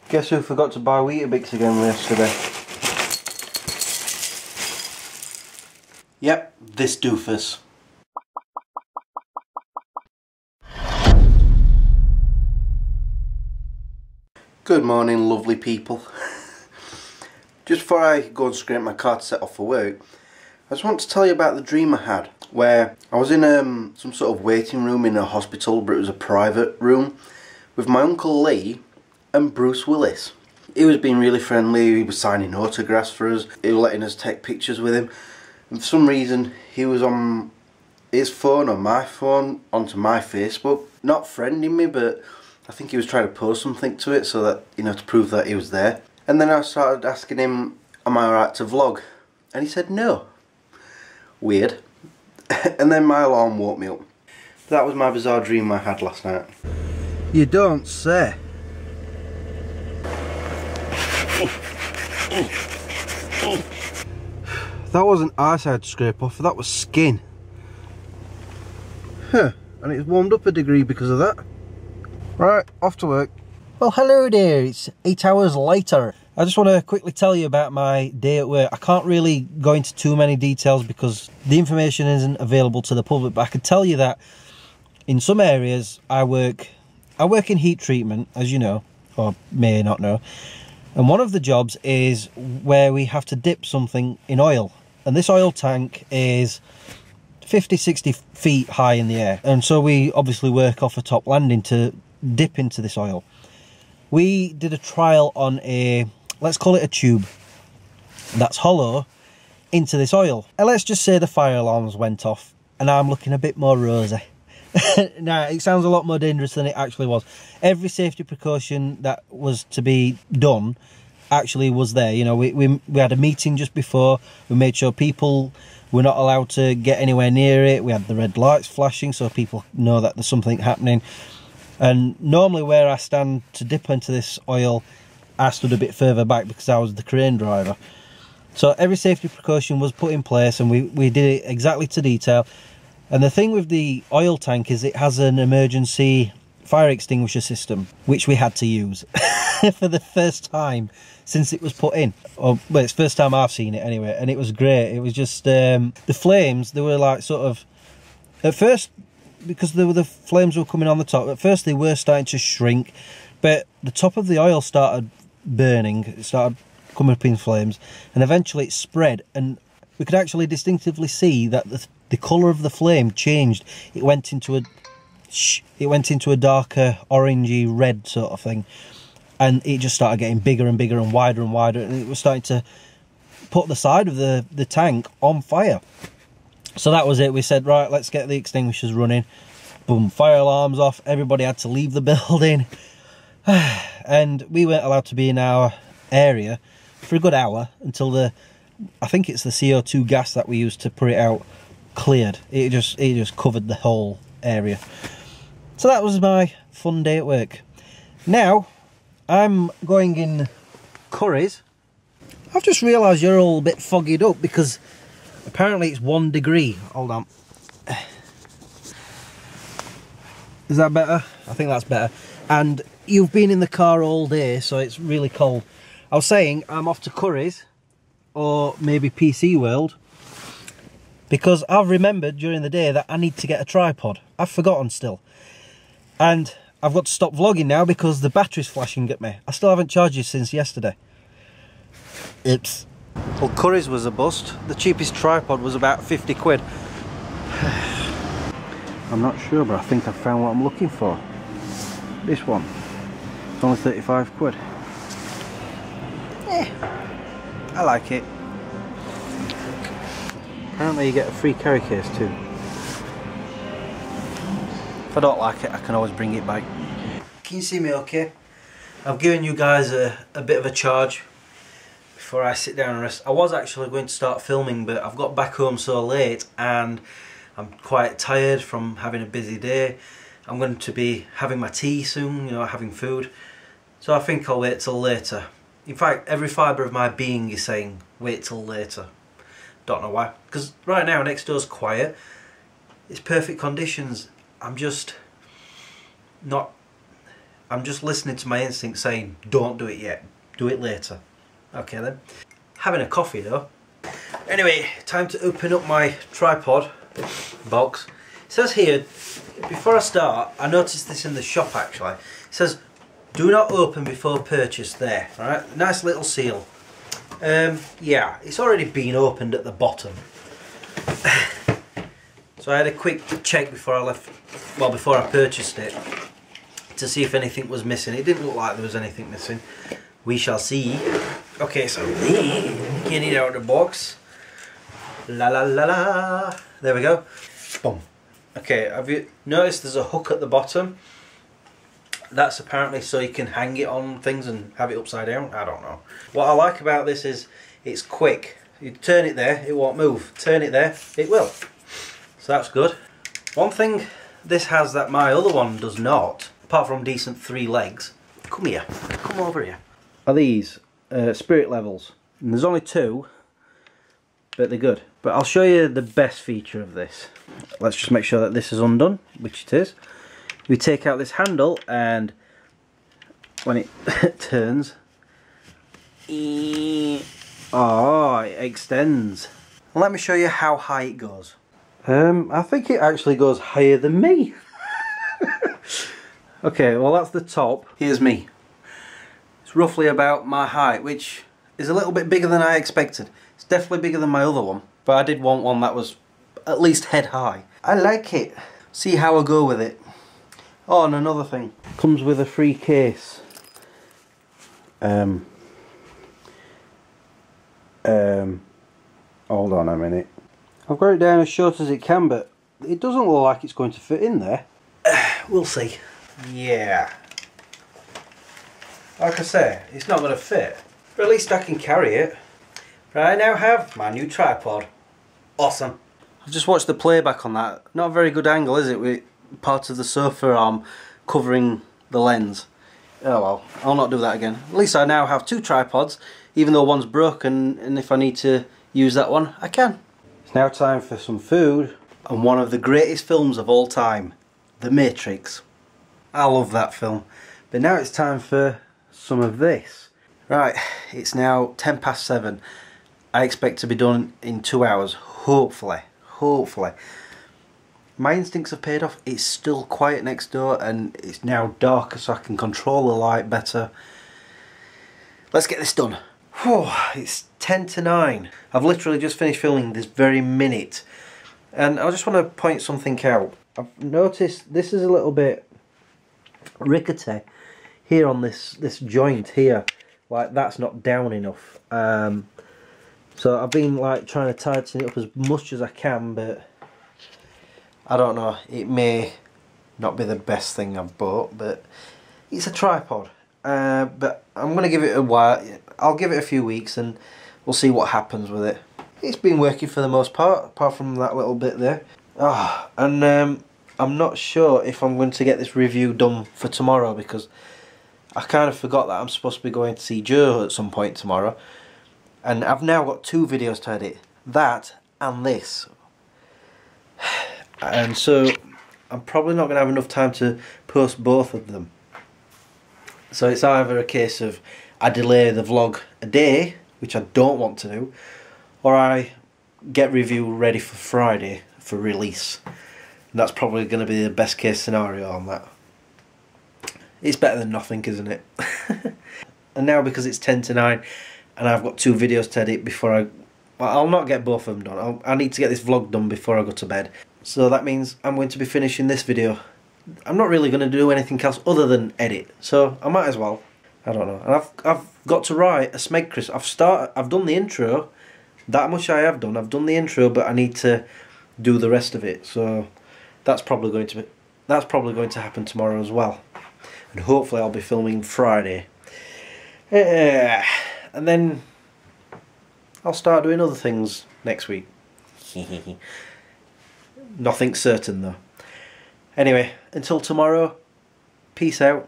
Guess who forgot to buy Weetabix again yesterday? Yep, this doofus. Good morning, lovely people. Just before I go and scrape my car to set off for work, I just want to tell you about the dream I had, where I was in some sort of waiting room in a hospital, but it was a private room, with my Uncle Lee and Bruce Willis. He was being really friendly, he was signing autographs for us, he was letting us take pictures with him, and for some reason he was on his phone or my phone onto my Facebook, not friending me, but I think he was trying to post something to it so that, you know, to prove that he was there. And then I started asking him, am I alright to vlog? And he said no. Weird. And then my alarm woke me up. That was my bizarre dream I had last night. You don't say. That wasn't ice I had to scrape off, that was skin. Huh, and it's warmed up a degree because of that. Right, off to work. Well, hello there, it's 8 hours later. I just want to quickly tell you about my day at work. I can't really go into too many details because the information isn't available to the public, but I can tell you that in some areas I work in heat treatment, as you know, or may not know. And one of the jobs is where we have to dip something in oil. And this oil tank is 50-60 feet high in the air. And so we obviously work off a top landing to dip into this oil. We did a trial on a, let's call it a tube, that's hollow, into this oil. And let's just say the fire alarms went off and I'm looking a bit more rosy. Now, it sounds a lot more dangerous than it actually was. Every safety precaution that was to be done actually was there. You know, we had a meeting just before. We made sure people were not allowed to get anywhere near it. We had the red lights flashing so people know that there's something happening. And normally where I stand to dip into this oil, I stood a bit further back because I was the crane driver. So every safety precaution was put in place and we did it exactly to detail. And the thing with the oil tank is it has an emergency fire extinguisher system, which we had to use for the first time since it was put in. Well, it's the first time I've seen it anyway, and it was great. It was just, the flames, they were like sort of, at first, because the flames were coming on the top, at first they were starting to shrink, but the top of the oil started burning, it started coming up in flames, and eventually it spread, and we could actually distinctively see that the colour of the flame changed. It went into a darker orangey red sort of thing, and it just started getting bigger and bigger and wider, and it was starting to put the side of the tank on fire. So that was it. We said, right, let's get the extinguishers running. Boom, fire alarms off, everybody had to leave the building. And we weren't allowed to be in our area for a good hour until I think it's the CO2 gas that we used to put it out cleared. It just covered the whole area. So that was my fun day at work. Now I'm going in Curry's. I've just realised you're all a bit foggied up because apparently it's 1 degree. Hold on. Is that better? I think that's better. And you've been in the car all day, so it's really cold. I was saying I'm off to Curry's or maybe PC World because I've remembered during the day that I need to get a tripod. I've forgotten still. And I've got to stop vlogging now because the battery's flashing at me. I still haven't charged it since yesterday. Oops. Well, Curry's was a bust. The cheapest tripod was about 50 quid. I'm not sure, but I think I found what I'm looking for. This one. It's only 35 quid. I like it. Apparently you get a free carry case too. If I don't like it, I can always bring it back. Can you see me okay? I've given you guys a bit of a charge before I sit down and rest. I was actually going to start filming, but I've got back home so late and I'm quite tired from having a busy day. I'm going to be having my tea soon, you know, having food. So I think I'll wait till later. In fact, every fibre of my being is saying, wait till later. Don't know why. Because right now, next door's quiet. It's perfect conditions. I'm just not... I'm just listening to my instinct saying, don't do it yet, do it later. Okay then. Having a coffee though. Anyway, time to open up my tripod box. It says here, before I start, I noticed this in the shop actually. It says, do not open before purchase there. Alright, nice little seal. Yeah, it's already been opened at the bottom. So I had a quick check before I left, well, before I purchased it, to see if anything was missing. It didn't look like there was anything missing. We shall see. Okay, so get it out of the box. La la la la. There we go. Boom. Okay, have you noticed there's a hook at the bottom? That's apparently so you can hang it on things and have it upside down. I don't know. What I like about this is it's quick. You turn it there, it won't move. Turn it there, it will. So that's good. One thing this has that my other one does not, apart from decent 3 legs. Come here, come over here. Are these spirit levels? And there's only 2, but they're good. But I'll show you the best feature of this. Let's just make sure that this is undone, which it is. We take out this handle, and when it turns, oh, it extends. Let me show you how high it goes. I think it actually goes higher than me. Okay, well that's the top. Here's me. It's roughly about my height, which is a little bit bigger than I expected. It's definitely bigger than my other one, but I did want one that was at least head high. I like it. See how I go with it. Oh, and another thing. Comes with a free case. Hold on a minute. I've got it down as short as it can, but it doesn't look like it's going to fit in there. We'll see. Yeah. Like I say, it's not going to fit. But at least I can carry it. But I now have my new tripod. Awesome. I've just watched the playback on that. Not a very good angle, is it? With part of the sofa arm covering the lens. Oh well, I'll not do that again. At least I now have 2 tripods, even though one's broken, and if I need to use that one, I can. It's now time for some food, and one of the greatest films of all time, The Matrix. I love that film. But now it's time for some of this. Right, it's now 7:10. I expect to be done in 2 hours, hopefully. Hopefully. My instincts have paid off. It's still quiet next door, and it's now darker, so I can control the light better. Let's get this done. Whew, it's 8:50. I've literally just finished filming this very minute, and I just want to point something out. I've noticed this is a little bit rickety here on this joint here, like that's not down enough. So I've been like trying to tighten it up as much as I can, but I don't know, it may not be the best thing I've bought, but it's a tripod. But I'm going to give it a while. I'll give it a few weeks and we'll see what happens with it. It's been working for the most part, apart from that little bit there. Oh, and I'm not sure if I'm going to get this review done for tomorrow, because I kind of forgot that I'm supposed to be going to see Joe at some point tomorrow. And I've now got 2 videos to edit. That and this. And so I'm probably not going to have enough time to post both of them. So it's either a case of I delay the vlog a day, which I don't want to do, or I get review ready for Friday for release. And that's probably going to be the best case scenario on that. It's better than nothing, isn't it? And now because it's 8:50 and I've got 2 videos to edit before well, I'll not get both of them done. I need to get this vlog done before I go to bed. So that means I'm going to be finishing this video. I'm not really going to do anything else other than edit, so I might as well. I don't know. And I've got to write a Smeg Chris. I've done the intro. That much I have done. I've done the intro, but I need to do the rest of it. So that's probably going to happen tomorrow as well. And hopefully I'll be filming Friday. And then I'll start doing other things next week. Nothing certain though. Anyway, until tomorrow, peace out.